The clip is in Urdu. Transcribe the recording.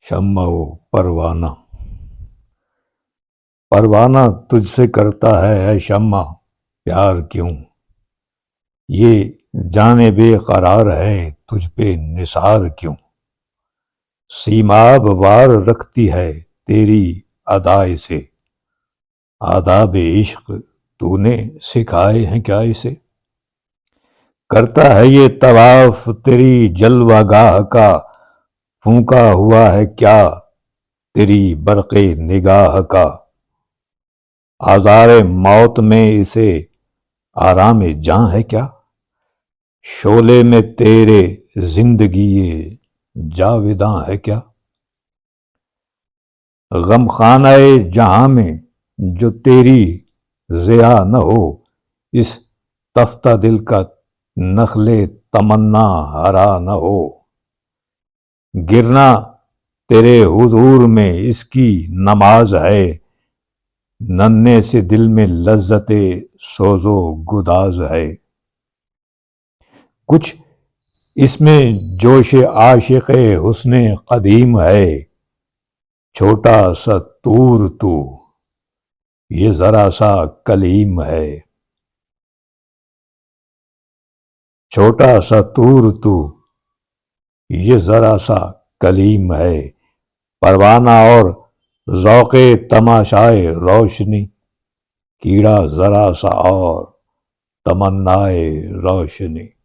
شمع و پروانہ پروانہ تجھ سے کرتا ہے اے شمع پیار کیوں؟ یہ جانے بے قرار ہے تجھ پہ نثار کیوں؟ سیماب وار رکھتی ہے تیری ادائے سے، آداب عشق تو نے سکھائے ہیں کیا اسے؟ کرتا ہے یہ طواف تیری جلوہ گاہ کا، پھونکا ہوا ہے کیا تیری برق نگاہ کا؟ آزار موت میں اسے آرام جاں ہے کیا؟ شعلے میں تیرے زندگی جاوداں ہے کیا؟ غم خانہ جہاں میں جو تیری ضیا نہ ہو، اس تفتہ دل کا نخل تمنا ہرا نہ ہو۔ گرنا تیرے حضور میں اس کی نماز ہے، ننھے سے دل میں لذت سوز و گداز ہے۔ کچھ اس میں جوش عاشق حسن قدیم ہے، چھوٹا سا طور تو یہ ذرا سا کلیم ہے۔ چھوٹا سا طور تو یہ ذرا سا کلیم ہے، پروانہ اور ذوق تماشائے روشنی، کیڑا ذرا سا اور تمنائے روشنی۔